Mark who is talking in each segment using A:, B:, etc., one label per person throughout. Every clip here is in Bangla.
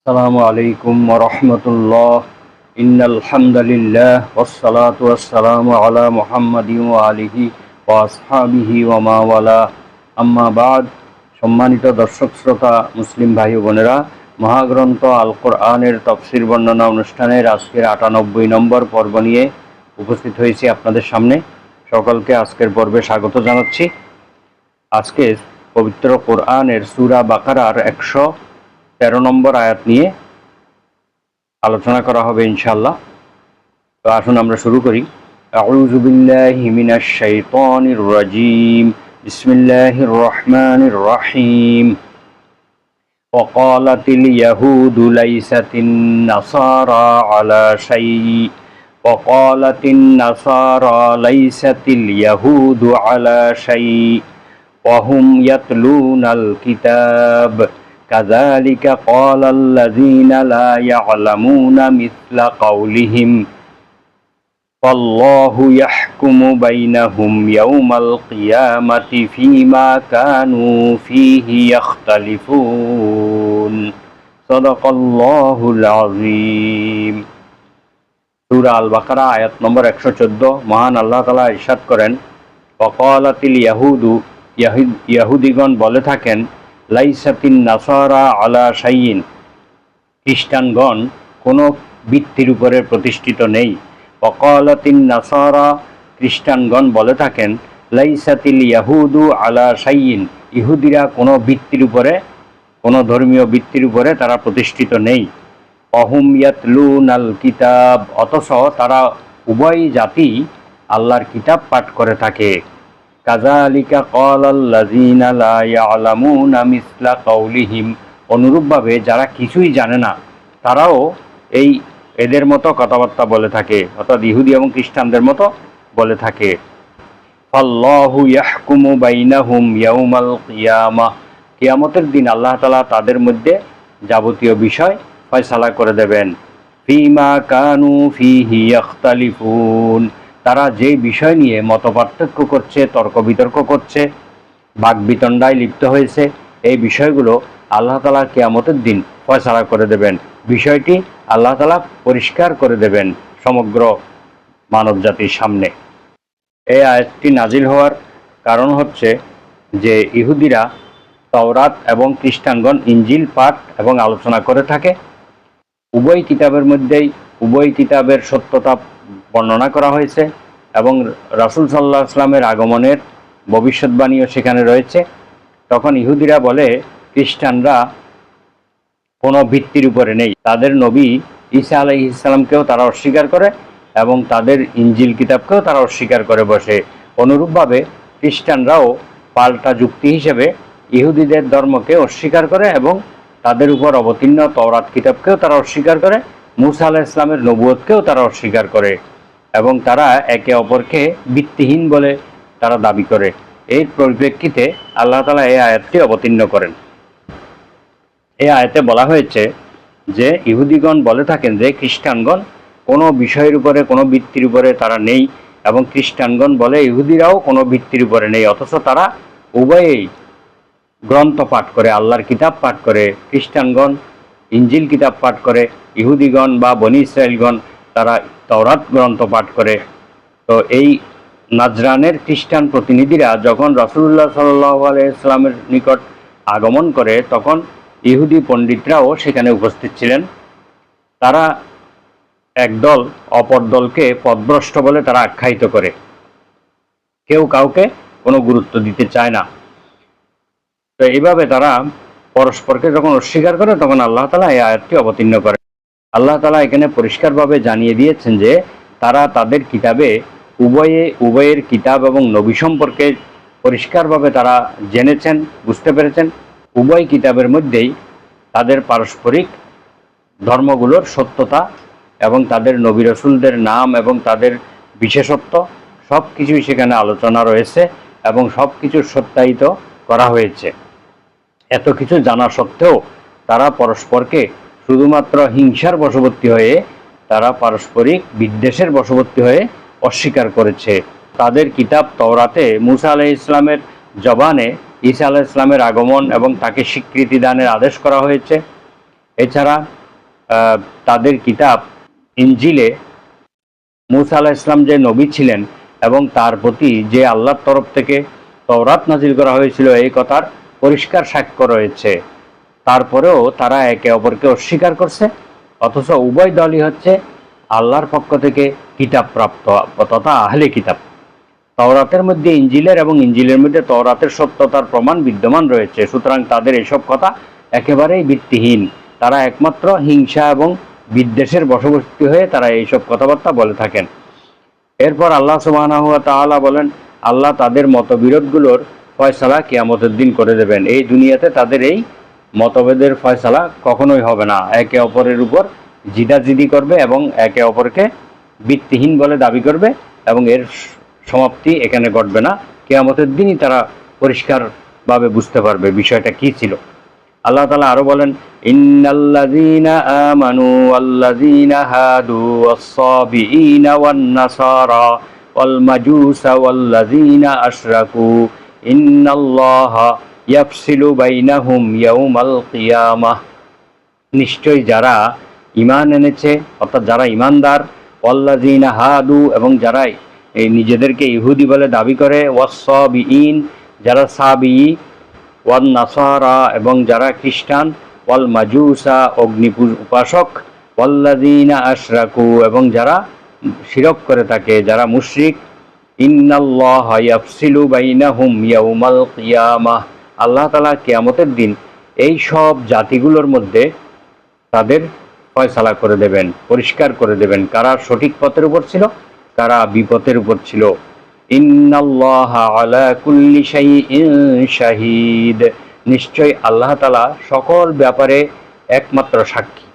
A: আসসালামু আলাইকুম ওয়া রাহমাতুল্লাহ। ইন্নাল হামদালিল্লাহ ওয়াসসালাতু ওয়াসসালামু আলা মুহাম্মাদিন ওয়া আলিহি ওয়া আসহাবিহি ওয়া মা ওয়ালা, আম্মা বাদ। সম্মানিত দর্শক শ্রোতা মুসলিম ভাই ও বোনেরা, মহাগ্রন্থ আল কোরআনের তাফসীর বর্ণনা অনুষ্ঠানের আজকের ৯৮ নম্বর পর্ব নিয়ে উপস্থিত হয়েছি আপনাদের সামনে। সকলকে আজকের পর্বে স্বাগত জানাচ্ছি। আজকে পবিত্র কোরআনের সূরা বাকারার ১১৩ নম্বর আয়াত নিয়ে আলোচনা করা হবে ইনশাআল্লাহ। তো আসুন আমরা শুরু করি। আউযু বিল্লাহি মিনাশ শাইতানির রাজীম। বিসমিল্লাহির রহমানির রহিম। ওয়াকালাতিল ইয়াহুদু লাইসাতিন নাসারা আলা শাইই ওয়াকালাতিন নাসারা লাইসাতিল ইয়াহুদু আলা শাইই ওয়া হুম ইয়াতলুনাল কিতাব কাযালিকা ক্বালাল্লাযীনা লা ইয়া'লামুনা মিসলা কাওলিহিম ফাল্লাহু ইয়াহকুমু বাইনাহুম ইয়াওমাল কিয়ামাতি ফীমা কানূ ফীহি ইখতালিফুন। সাদাকাল্লাহুল আযীম। সূরা আল বাকারা আয়াত নম্বর ১১৪। মহান আল্লাহ তাআলা ইরশাদ করেন, ওয়াকালাতিল ইয়াহুদু, ইয়াহুদিগণ বলে থাকেন, লাইসাতিন নাসারা আলা শাইইন, খ্রিস্টানগণ কোনো ভিত্তির উপরে প্রতিষ্ঠিত নেই। ওয়াকালাতিন নাসারা, খ্রিস্টানগণ বলে থাকেন, লাইসাতিল ইয়াহুদু আলা শাইইন, ইহুদিরা কোনো ভিত্তির উপরে, কোনো ধর্মীয় ভিত্তির উপরে তারা প্রতিষ্ঠিত নেই। অহুম ইয়াতলুনাল কিতাব, অথচ তারা উভয় জাতি আল্লাহর কিতাব পাঠ করে থাকে। কাযালিকা ক্বালাল্লাযীনা লা ইয়া'লামুনা মিসলা কাওলিহিম, অনুরূপভাবে যারা কিছুই জানে না তারাও এদের মতো কথাবার্তা বলে থাকে, অর্থাৎ ইহুদি এবং খ্রিস্টানদের মতো বলে থাকে। ফাল্লাহু ইয়াহকুমু বাইনাহুম ইয়াওমাল কিয়ামাহ, কিয়ামতের দিন আল্লাহ তাআলা তাদের মধ্যে যাবতীয় বিষয় ফয়সালা করে দেবেন। ফীমা কানূ ফীহি ইখতালিফুন, তারা যে বিষয় নিয়ে মতপার্থক্য করছে, তর্ক বিতর্ক করছে, বাকবিতণ্ডায় লিপ্ত হয়েছে, এই বিষয়গুলো আল্লাহ তাআলা কিয়ামতের দিন ফয়সালা করে দেবেন। বিষয়টি আল্লাহ তাআলা পরিষ্কার করে দেবেন সমগ্র মানব জাতির সামনে। এই আয়াতটি নাজিল হওয়ার কারণ হচ্ছে যে ইহুদিরা তাওরাত এবং খ্রিস্টানগণ ইনজিল পাঠ এবং আলোচনা করে থাকে। উভয় কিতাবের মধ্যেই উভয় কিতাবের সত্যতা বর্ণনা করা হয়েছে এবং রাসূল সাল্লাল্লাহু আলাইহি ওয়াসাল্লামের আগমনের ভবিষ্যৎবাণীও সেখানে রয়েছে। তখন ইহুদিরা বলে, খ্রিস্টানরা কোনো ভিত্তির উপরে নেই, তাদের নবী ঈসা আলাইহিস সালামকেও তারা অস্বীকার করে এবং তাদের ইনজিল কিতাবকেও তারা অস্বীকার করে বসে। অনুরূপভাবে খ্রিস্টানরাও পাল্টা যুক্তি হিসেবে ইহুদিদের ধর্মকে অস্বীকার করে এবং তাদের উপর অবতীর্ণ তাওরাত কিতাবকেও তারা অস্বীকার করে, মূসা আলাইহিস সালামের নবুয়তকেও তারা অস্বীকার করে এবং তারা একে অপরকে ভিত্তিহীন বলে তারা দাবি করে। এর পরিপ্রেক্ষিতে আল্লাহ তাআলা এই আয়াতটি অবতীর্ণ করেন। এই আয়াতে বলা হয়েছে যে ইহুদিগণ বলে থাকেন যে খ্রিস্টানগণ কোনো বিষয়ের উপরে, কোনো ভিত্তির উপরে তারা নেই, এবং খ্রিস্টানগণ বলে ইহুদিরাও কোনো ভিত্তির উপরে নেই, অথচ তারা উভয়েই গ্রন্থ পাঠ করে, আল্লাহর কিতাব পাঠ করে। খ্রিস্টানগণ ইনজিল কিতাব পাঠ করে, ইহুদিগণ বা বনী ইসরাইলগণ তারা তাওরাত গ্রন্থ পাঠ করে। তো এই নাজরানের খ্রিস্টান প্রতিনিধিরা যখন রাসূলুল্লাহ সাল্লাল্লাহু আলাইহি ওয়াসাল্লামের নিকট আগমন করে, তখন ইহুদি পণ্ডিতরাও সেখানে উপস্থিত ছিলেন। তারা একদল অপর দলকে পথভ্রষ্ট বলে তারা আখ্যায়িত করে, কেউ কাউকে কোনো গুরুত্ব দিতে চায় না। তো এইভাবে তারা পরস্পরকে যখন অস্বীকার করে, তখন আল্লাহ তাআলা এই আয়াতটি অবতীর্ণ করে। আল্লাহ তাআলা এখানে পরিষ্কারভাবে জানিয়ে দিয়েছেন যে তারা তাদের কিতাবে উভয়ের কিতাব এবং নবী সম্পর্কে পরিষ্কারভাবে তারা জেনেছেন, বুঝতে পেরেছেন। উভয় কিতাবের মধ্যেই তাদের পারস্পরিক ধর্মগুলোর সত্যতা এবং তাদের নবী রাসূলদের নাম এবং তাদের বিশেষত্ব সব কিছুই সেখানে আলোচনা রয়েছে এবং সব কিছু সত্যায়িত করা হয়েছে। এত কিছু জানা সত্ত্বেও তারা পরস্পরকে শুধুমাত্র হিংসার বশবর্তী হয়ে, তারা পারস্পরিক বিদ্বেষের বশবর্তী হয়ে অস্বীকার করেছে। তাদের কিতাব তাওরাতে মূসা আলাইহিস সালামের জবানে ঈসা আলাইহিস সালামের আগমন এবং তাকে স্বীকৃতি দানের আদেশ করা হয়েছে। এছাড়া তাদের কিতাব ইনজিলে মূসা আলাইহিস সালাম যে নবী ছিলেন এবং তার প্রতি যে আল্লাহর তরফ থেকে তওরাত নাজিল করা হয়েছিল এই কথার পরিষ্কার সাক্ষ্য রয়েছে। তারপরেও তারা একে অপরকে অস্বীকার করছে, অথচ উভয় দলই হচ্ছে আল্লাহর পক্ষ থেকে কিতাব প্রাপ্ত তথা আহলে কিতাব। তাওরাতের মধ্যে ইনজিলের এবং ইনজিলের মধ্যে তাওরাতের সত্যতার প্রমাণ বিদ্যমান রয়েছে, সুতরাং তাদের এসব কথা একেবারেই ভিত্তিহীন। তারা একমাত্র হিংসা এবং বিদ্বেষের বশবর্তী হয়ে তারা এইসব কথাবার্তা বলে থাকেন। এরপর আল্লাহ সুবহানাহু ওয়া তাআলা বলেন, আল্লাহ তাদের মতবিরোধগুলোর ফয়সালা কিয়ামতের দিন করে দেবেন। এই দুনিয়াতে তাদের এই মতভেদের ফয়সালা কখনোই হবে না। একে অপরের উপর জিদাজিদি করবে এবং একে অপরকে ভিত্তিহীন বলে দাবি করবে এবং এর সমাপ্তি এখানে ঘটবে না। কিয়ামতের দিনই তারা পরিষ্কারভাবে বুঝতে পারবে বিষয়টা কি ছিল। আল্লাহ তাআলা আরো বলেন, ইন্নাল্লাযীনা আমানু ওয়াল্লাযীনা হাদু ওয়াস-সাবিঈনা ওয়ান-নাসারা ওয়াল মাজুসা ওয়াল্লাযীনা আশরাকু ইন্নাল্লাহা ইয়াফসিলু বাইনাহুম ইয়াউমাল কিয়ামাহ। নিশ্চয়ই যারা ঈমান এনেছে অর্থাৎ যারা ঈমানদার, ওয়াল্লাযীনা হাদু এবং যারা নিজেদেরকে ইহুদি বলে দাবি করে, ওয়াস-সাবিঈন যারা সাবিঈ, ওয়ান নাসারা এবং যারা খ্রিস্টান, ওয়াল মাজুসা অগ্নি উপাসক, ওয়াল্লাযীনা আশরাকু এবং যারা শিরক করে থাকে, যারা মুশরিক, ইন্নাল্লাহা ইয়াফসিলু বাইনাহুম ইয়াউমাল কিয়ামাহ। আল্লাহ তাআলা কিয়ামতের দিন এই সব জাতিগুলোর মধ্যে তাদের ফয়সালা করে দেবেন, পরিষ্কার করে দেবেন কারা সঠিক পথের উপর ছিল, কারা বিপথের উপর ছিল। ইন্নাল্লাহা আলা কুল্লি শাইইন শাহীদ। নিশ্চয় আল্লাহ তাআলা সকল ব্যাপারে একমাত্র সাক্ষী।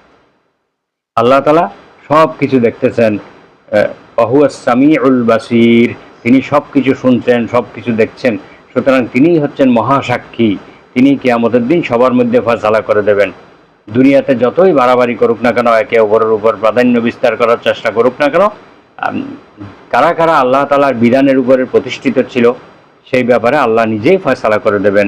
A: আল্লাহ তাআলা সব কিছু দেখতেছেন। ওয়াহুয়াস সামিউল বাসীর, তিনি সব কিছু শুনছেন, সব কিছু দেখছেন, সুতরাং তিনিই হচ্ছেন মহাসাক্ষী। তিনি কিয়ামতের দিন সবার মধ্যে ফয়সালা করে দেবেন। দুনিয়াতে যতই বাড়াবাড়ি করুক না কেন, একে অপরের উপর প্রাধান্য বিস্তার করার চেষ্টা করুক না কেন, কারা কারা আল্লাহ তাআলার বিধানের উপরে প্রতিষ্ঠিত ছিল সেই ব্যাপারে আল্লাহ নিজেই ফয়সালা করে দেবেন।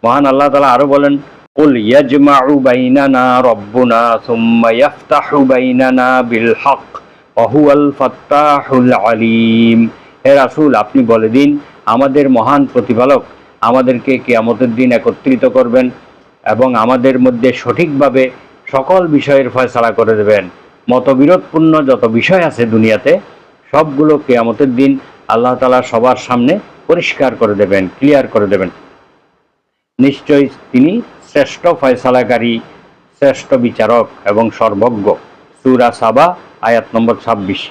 A: মহান আল্লাহ তাআলা আরো বলেন, কুল ইয়াজমাউ বাইনানা রাব্বুনা সুম্মা ইয়াফতাহু বাইনানা বিল হক ওয়া হুয়াল ফাত্তাহুল আলীম। হে রাসূল, আপনি বলে দিন, আমাদের মহান প্রতিপালক আমাদেরকে কিয়ামতের দিন একত্রিত করবেন এবং আমাদের মধ্যে সঠিকভাবে সকল বিষয়ের ফয়সালা করে দেবেন। মতবিরোধপূর্ণ যত বিষয় আছে দুনিয়াতে সবগুলো কিয়ামতের দিন আল্লাহ তাআলা সবার সামনে পরিষ্কার করে দেবেন, ক্লিয়ার করে দেবেন। নিশ্চয়ই তিনি শ্রেষ্ঠ ফয়সালাকারী, শ্রেষ্ঠ বিচারক এবং সর্বজ্ঞ। সূরা সাবা আয়াত নম্বর 26।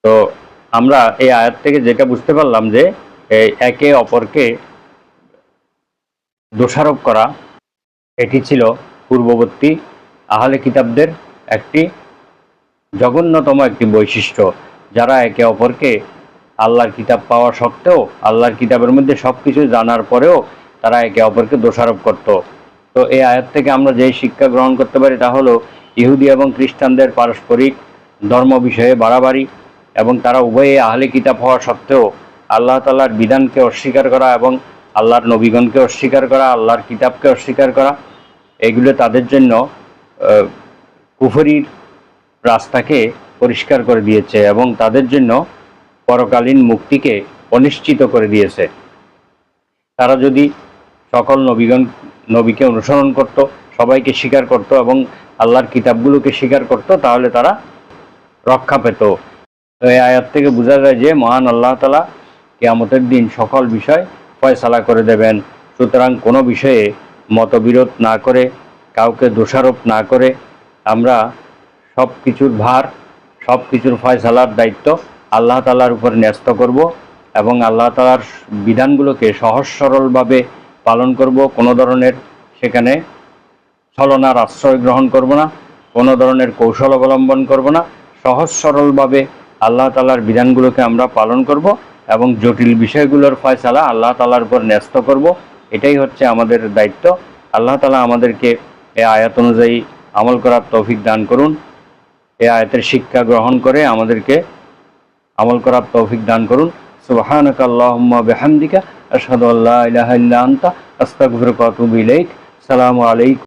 A: তো আমরা এই আয়াত থেকে যেটা বুঝতে পারলাম যে একে অপরকে দোষারোপ করা এটি ছিল পূর্ববর্তী আহলে কিতাবদের একটি জঘন্যতম একটি বৈশিষ্ট্য, যারা একে অপরকে আল্লাহর কিতাব পাওয়া সত্ত্বেও, আল্লাহর কিতাবের মধ্যে সব কিছু জানার পরেও তারা একে অপরকে দোষারোপ করত। তো এই আয়াত থেকে আমরা যেই শিক্ষা গ্রহণ করতে পারি তা হলো ইহুদি এবং খ্রিস্টানদের পারস্পরিক ধর্ম বিষয়ে বাড়াবাড়ি এবং তারা উভয়ে আহলে কিতাব হওয়া সত্ত্বেও আল্লাহ তাআলার বিধানকে অস্বীকার করা এবং আল্লাহর নবীগণকে অস্বীকার করা, আল্লাহর কিতাবকে অস্বীকার করা, এগুলো তাদের জন্য কুফরির রাস্তাকে পরিষ্কার করে দিয়েছে এবং তাদের জন্য পরকালীন মুক্তিকে অনিশ্চিত করে দিয়েছে। তারা যদি সকল নবীকে অনুসরণ করত, সবাইকে স্বীকার করত এবং আল্লাহর কিতাবগুলোকে স্বীকার করত, তাহলে তারা রক্ষা পেত। এই আয়াত থেকে বোঝা যায় যে মহান আল্লাহ তাআলা কিয়ামতের দিন সকল বিষয় ফয়সালা করে দেবেন। সুতরাং কোনো বিষয়ে মতবিরোধ না করে, কাউকে দোষারোপ না করে আমরা সব কিছুর ভার, সব কিছুর ফয়সালার দায়িত্ব আল্লাহ তাআলার উপর ন্যস্ত করব এবং আল্লাহ তাআলার বিধানগুলোকে সহজ সরলভাবে পালন করব। কোনো ধরনের সেখানে ছলনার আশ্রয় গ্রহণ করব না, কোনো ধরনের কৌশল অবলম্বন করব না। সহজ সরলভাবে আল্লাহ তাআলার বিধানগুলোকে আমরা পালন করব এবং জটিল বিষয়গুলোর ফয়সালা আল্লাহ তাআলার উপর ন্যস্ত করব। এটাই হচ্ছে আমাদের দায়িত্ব। আল্লাহ তাআলা আমাদেরকে এই আয়াত অনুযায়ী আমল করার তৌফিক দান করুন। এই আয়াতের শিক্ষা গ্রহণ করে আমাদেরকে আমল করার তৌফিক দান করুন। সুবহানাকা আল্লাহুম্মা বিহামদিকা আশহাদু আল্লা ইলাহা ইল্লা আনতা আস্তাগফিরুকা ওয়া আতুবু ইলাইক। আসসালামু আলাইকুম।